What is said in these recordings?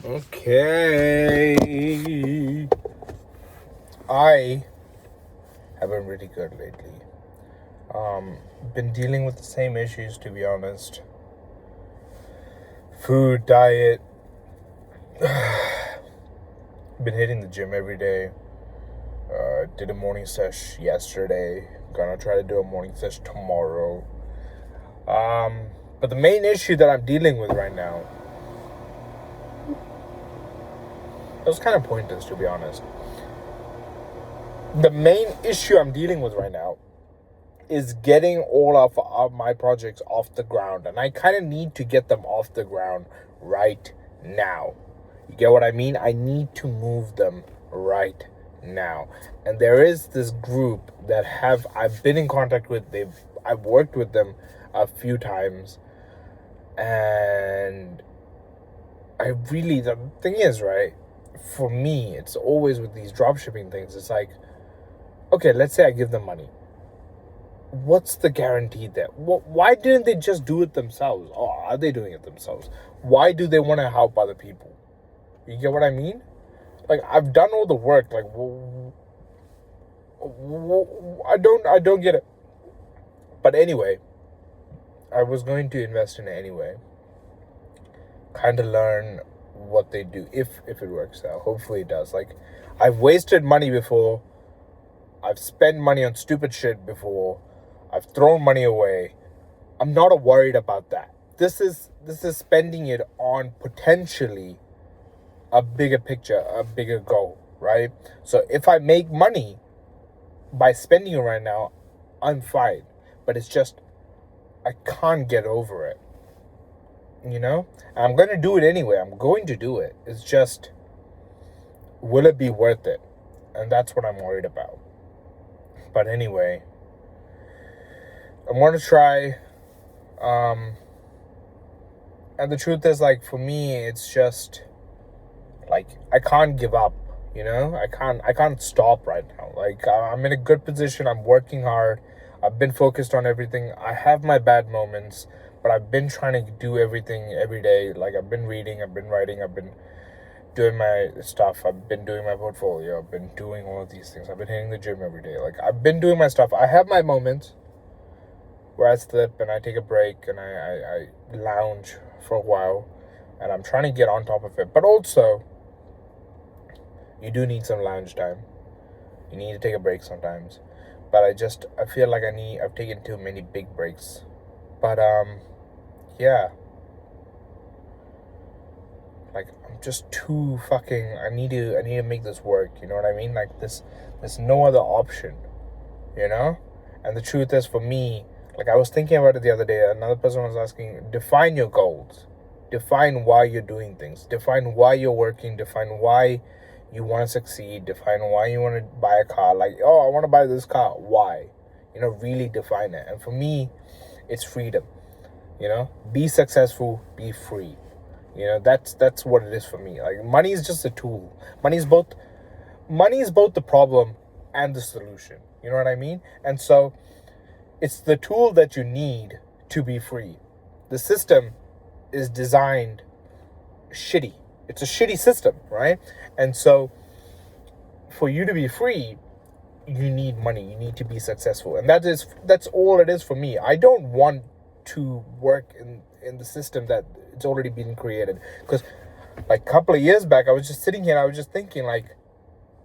Okay. I have been really good lately. Been dealing with the same issues, to be honest. Food, diet. Been hitting the gym every day. Did a morning sesh yesterday. Gonna try to do a morning sesh tomorrow. But the main issue that I'm dealing with right now, it was kind of pointless, to be honest. The main issue I'm dealing with right now is getting all of my projects off the ground, and I kind of need to get them off the ground right now. You get what I mean? I need to move them right now. And there is this group that I've been in contact with. I've worked with them a few times, and the thing is, right, for me, it's always with these drop shipping things. It's like, okay, let's say I give them money. What's the guarantee there? Why didn't they just do it themselves? Or are they doing it themselves? Why do they want to help other people? You get what I mean? Like, I've done all the work. Like, I don't get it. But anyway, I was going to invest in it anyway. Kind of learn what they do if it works out. Hopefully it does. Like, I've wasted money before. I've spent money on stupid shit before. I've thrown money away. I'm not worried about that. This is spending it on potentially a bigger picture, a bigger goal, right? So if I make money by spending it right now, I'm fine. But it's just, I can't get over it. You know? And I'm going to do it anyway. I'm going to do it. It's just, will it be worth it? And that's what I'm worried about. But anyway, I'm going to try. And the truth is, like, for me, it's just, like, I can't give up, you know? I can't stop right now. Like, I'm in a good position. I'm working hard. I've been focused on everything. I have my bad moments, but I've been trying to do everything every day. Like, I've been reading, I've been writing, I've been doing my stuff. I've been doing my portfolio. I've been doing all of these things. I've been hitting the gym every day. Like, I've been doing my stuff. I have my moments where I slip and I take a break and I lounge for a while, and I'm trying to get on top of it. But also, you do need some lounge time. You need to take a break sometimes. But I feel like I've taken too many big breaks. But yeah. Like, I'm just too fucking, I need to make this work, you know what I mean? Like, there's no other option, you know? And the truth is, for me, like, I was thinking about it the other day. Another person was asking, define your goals. Define why you're doing things. Define why you're working. Define why you want to succeed. Define why you want to buy a car. Like, oh, I want to buy this car. Why? You know, really define it. And for me, it's freedom. You know, be successful, be free. You know, that's what it is for me. Like, money is just a tool. Money is both the problem and the solution. You know what I mean? And so it's the tool that you need to be free. The system is designed shitty. It's a shitty system, right? And so for you to be free, you need money. You need to be successful. And that's all it is for me. I don't want to work in the system that it's already been created. Because, like, a couple of years back, I was just sitting here and I was just thinking, like,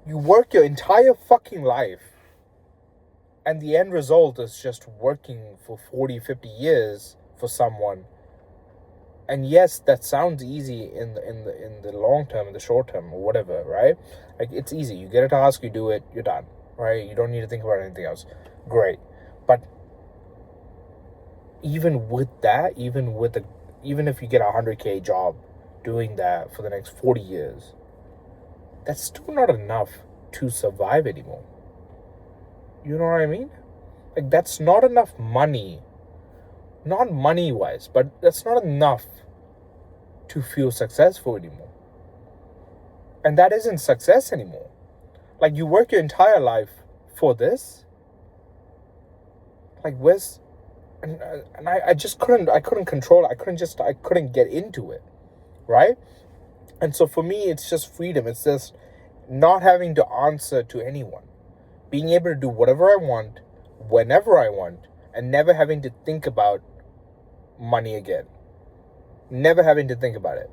you work your entire fucking life, and the end result is just working for 40, 50 years for someone. And yes, that sounds easy in the long term, in the short term, or whatever, right? Like, it's easy. You get a task, you do it, you're done, right? You don't need to think about anything else. Great. But even with that, even if you get a 100K job doing that for the next 40 years, that's still not enough to survive anymore. You know what I mean? Like, that's not enough money. Not money-wise, but that's not enough to feel successful anymore. And that isn't success anymore. Like, you work your entire life for this. Like, where's... And I just couldn't control it. I couldn't get into it, right? And so for me, it's just freedom. It's just not having to answer to anyone. Being able to do whatever I want, whenever I want, and never having to think about money again. Never having to think about it,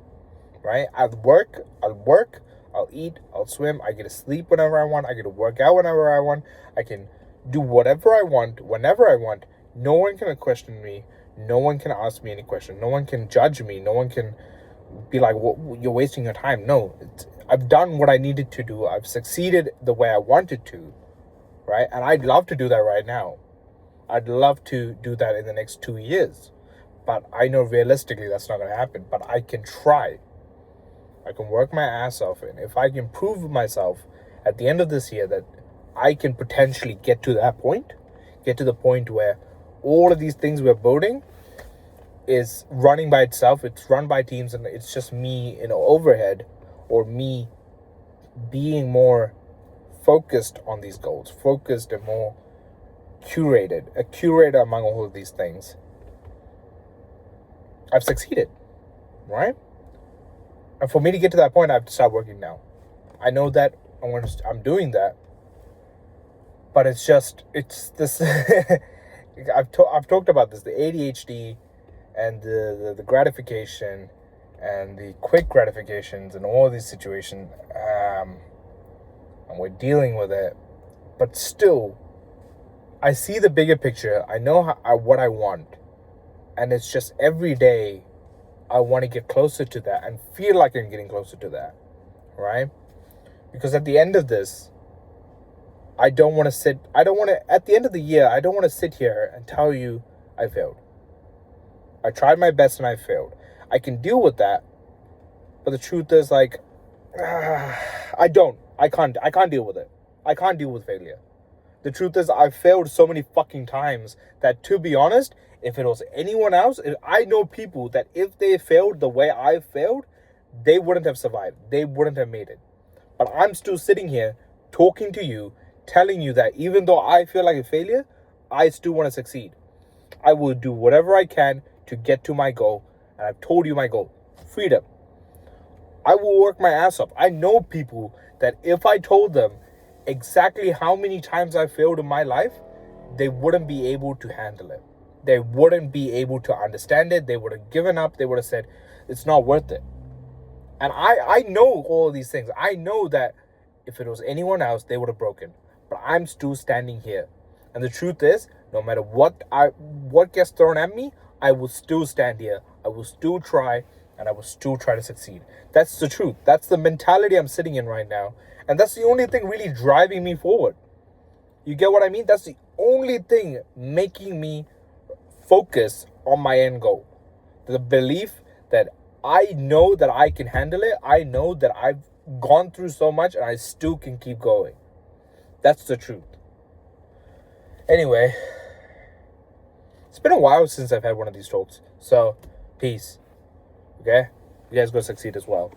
right? I'll work, I'll eat, I'll swim, I get to sleep whenever I want, I get to work out whenever I want, I can do whatever I want, whenever I want. No one can question me, no one can ask me any question, no one can judge me, no one can be like, well, you're wasting your time. No, I've done what I needed to do, I've succeeded the way I wanted to, right? And I'd love to do that right now. I'd love to do that in the next 2 years. But I know realistically that's not going to happen. But I can try. I can work my ass off. And if I can prove myself at the end of this year that I can potentially get to that point, get to the point where all of these things we're building is running by itself, it's run by teams, and it's just me in overhead, or me being more focused on these goals, focused and more curated, a curator among all of these things, I've succeeded, right? And for me to get to that point, I have to start working now. I know that I'm doing that, but it's this. I've talked about this, the ADHD and the gratification and the quick gratifications and all these situations, and we're dealing with it. But still, I see the bigger picture. I know what I want. And it's just every day I want to get closer to that and feel like I'm getting closer to that, right? Because at the end of this, at the end of the year, I don't want to sit here and tell you I failed. I tried my best and I failed. I can deal with that, but the truth is, like, I can't deal with it. I can't deal with failure. The truth is, I've failed so many fucking times that, to be honest, if it was anyone else, I know people that if they failed the way I failed, they wouldn't have survived. They wouldn't have made it. But I'm still sitting here talking to you, telling you that even though I feel like a failure, I still want to succeed. I will do whatever I can to get to my goal. And I've told you my goal, freedom. I will work my ass off. I know people that if I told them exactly how many times I failed in my life, they wouldn't be able to handle it. They wouldn't be able to understand it. They would have given up. They would have said, it's not worth it. And I know all of these things. I know that if it was anyone else, they would have broken. But I'm still standing here. And the truth is, no matter what gets thrown at me, I will still stand here. I will still try, and I will still try to succeed. That's the truth. That's the mentality I'm sitting in right now. And that's the only thing really driving me forward. You get what I mean? That's the only thing making me focus on my end goal. The belief that I know that I can handle it. I know that I've gone through so much and I still can keep going. That's the truth. Anyway, it's been a while since I've had one of these talks. So, peace. Okay? You guys go succeed as well.